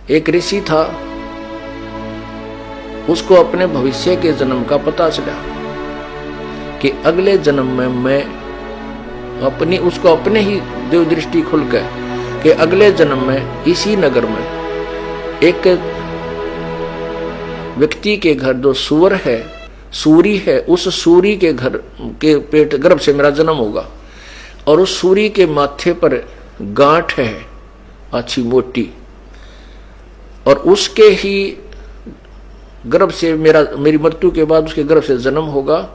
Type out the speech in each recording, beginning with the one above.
एक ऋषि था, उसको अपने भविष्य के जन्म का पता चला कि अगले जन्म में मैं उसको अपने ही देव दृष्टि खुल गए कि अगले जन्म में इसी नगर में एक व्यक्ति के घर जो सूर है, सूरी है, उस सूरी के घर के पेट गर्भ से मेरा जन्म होगा और उस सूरी के माथे पर गांठ है अच्छी मोटी, और उसके ही गर्भ से मेरी मृत्यु के बाद उसके गर्भ से जन्म होगा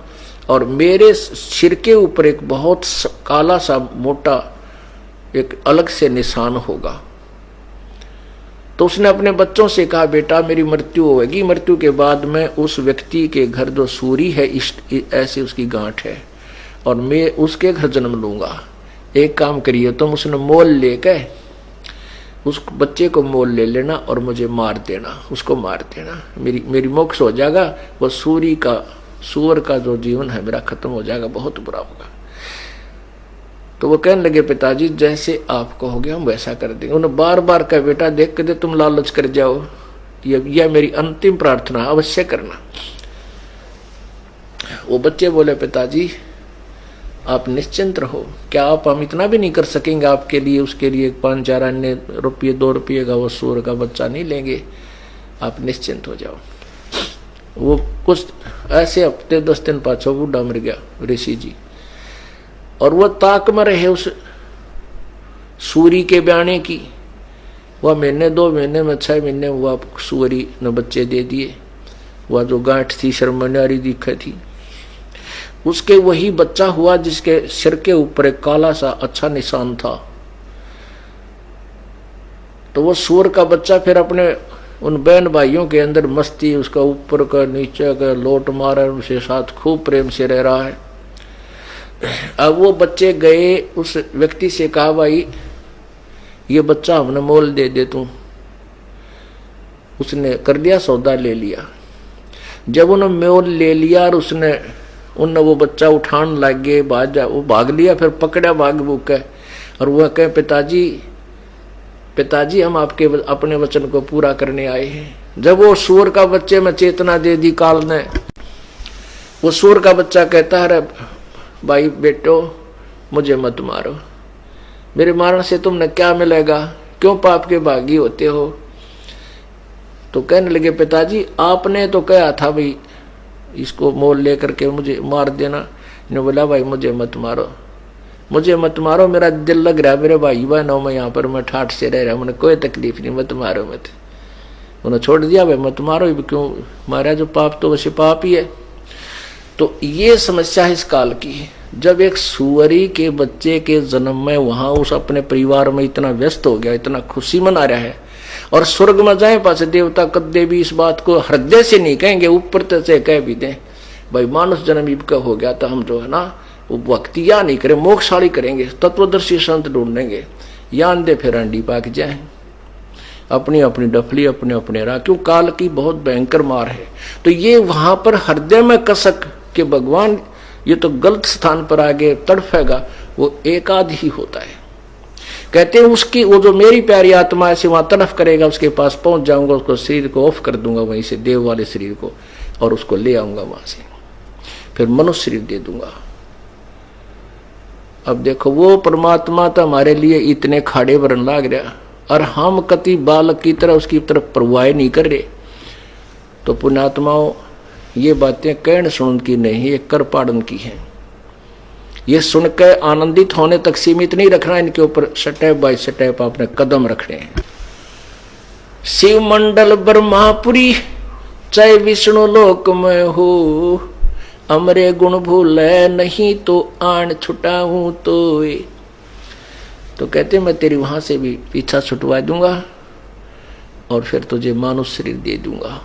और मेरे सिर के ऊपर एक बहुत काला सा मोटा एक अलग से निशान होगा। तो उसने अपने बच्चों से कहा, बेटा मेरी मृत्यु होगी, मृत्यु के बाद मैं उस व्यक्ति के घर जो सूरी है ऐसे उसकी गांठ है और मैं उसके घर जन्म लूंगा। एक काम करिए तुम, उसने मोल लेके उस बच्चे को मोल ले लेना और मुझे मार देना, उसको मार देना, मेरी मोक्ष हो जाएगा, वो सूअर का जो जीवन है मेरा खत्म हो जाएगा, बहुत बुरा होगा। तो वो कहने लगे, पिताजी जैसे आप कहोगे हम वैसा कर देंगे। उन्होंने बार बार कहा, बेटा देख के तुम लालच कर जाओ, यह मेरी अंतिम प्रार्थना अवश्य करना। वो बच्चे बोले, पिताजी आप निश्चिंत रहो, क्या आप हम इतना भी नहीं कर सकेंगे आपके लिए, उसके लिए 5-4 अन्य रुपये 2 रुपये का वो सूअर का बच्चा नहीं लेंगे, आप निश्चिंत हो जाओ। वो कुछ ऐसे हफ्ते 10 दिन पाछो बूढ़ा मर गया ऋषि जी, और वो ताक में रहे उस सूरी के ब्याने की। वह महीने 2 महीने में 6 महीने हुआ, सूरी ने बच्चे दे दिए। वह जो गांठ थी शर्मन्यारी दिखे थी, उसके वही बच्चा हुआ जिसके सिर के ऊपर एक काला सा अच्छा निशान था। तो वो सूर का बच्चा फिर अपने उन बहन भाइयों के अंदर मस्ती, उसका ऊपर का नीचे का लोट मारा, उनसे साथ खूब प्रेम से रह रहा है। अब वो बच्चे गए उस व्यक्ति से कहा, भाई ये बच्चा हमने मोल दे दे तू। उसने कर दिया, सौदा ले लिया। जब उन्होंने मोल ले लिया और उनने वो बच्चा उठान लग गए, वो भाग लिया, फिर पकड़ा भाग भूख है, और वह कहे, पिताजी हम आपके अपने वचन को पूरा करने आए हैं। जब वो सूअर का बच्चे में चेतना दे दी काल ने, वो सूअर का बच्चा कहता है, भाई बेटो मुझे मत मारो, मेरे मारने से तुमने क्या मिलेगा, क्यों पाप के भागी होते हो। तो कहने लगे, पिताजी आपने तो कहा था भाई इसको मोल लेकर के मुझे मार देना। ने बोला, भाई मुझे मत मारो, मेरा दिल लग रहा है मेरे भाई बहनों में, यहाँ पर मैं ठाठ से रह रहा हूँ, मुझे कोई तकलीफ नहीं, मत मारो मत। उन्होंने छोड़ दिया, भाई मत मारो, क्यों मारा, जो पाप तो वैसे पाप ही है। तो ये समस्या इस काल की है। जब एक सुअरी के बच्चे के जन्म में वहां उस अपने परिवार में इतना व्यस्त हो गया, इतना खुशी मना रहा है, और स्वर्ग में जाए पास देवता कदे भी इस बात को हृदय से नहीं कहेंगे, ऊपर से कह भी दें भाई मानुष जन्म इनका हो गया, तो हम जो है ना वो भक्तिया नहीं करें, मोक्षशाली करेंगे, तत्वदर्शी संत ढूंढेंगे, यान दे फिर अंडी पाक जाए, अपनी अपनी डफली अपने अपने राह, क्यों काल की बहुत भयंकर मार है। तो ये वहां पर हृदय में कसक कि भगवान ये तो गलत स्थान पर आगे तड़फेगा, वो एकाध ही होता है। कहते हैं उसकी वो जो मेरी प्यारी आत्मा ऐसे वहां तड़फ करेगा, उसके पास पहुंच जाऊंगा, उसको शरीर को ऑफ कर दूंगा वहीं से, देव वाले शरीर को, और उसको ले आऊंगा वहां से, फिर मनुष्य शरीर दे दूंगा। अब देखो वो परमात्मा तो हमारे लिए इतने खाड़े भरन लाग रहा, और हम कति बालक की तरह उसकी तरफ परवाह नहीं कर रहे। तो पुण्यात्माओं ये बातें कहन सुन की नहीं, ये कर पाड़न की है। ये सुनकर आनंदित होने तक सीमित नहीं रखना, इनके ऊपर स्टेप बाय स्टेप आपने कदम रखने हैं। शिव मंडल ब्रह्मापुरी चाहे विष्णु लोक में हो, अमरे गुण भूले नहीं तो आन छुटाऊं तो कहते मैं तेरी वहां से भी पीछा छुटवा दूंगा और फिर तुझे मानुष शरीर दे दूंगा।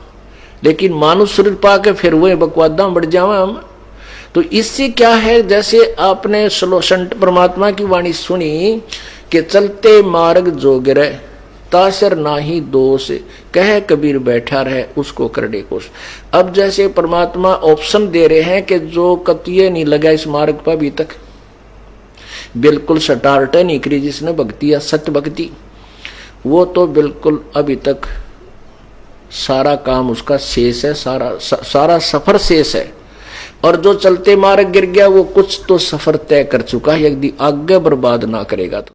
लेकिन मानुष शरीर पाके फिर वही बकवादा बढ़ जावा हम। तो इससे क्या है, जैसे आपने संत परमात्मा की वाणी सुनी कि चलते मार्ग जोगिरे तासर नाही दोष, कह कबीर बैठा रहे उसको करने कोश। अब जैसे परमात्मा ऑप्शन दे रहे हैं कि जो कतिये नहीं लगा इस मार्ग पर अभी तक, बिल्कुल स्टार्ट नहीं करी जिसने भक्ति या सत्य भक्ति, वो तो बिल्कुल अभी तक सारा काम उसका शेष है, सारा सफर शेष है। और जो चलते मार्ग गिर गया वो कुछ तो सफर तय कर चुका है, यदि आगे बर्बाद ना करेगा तो।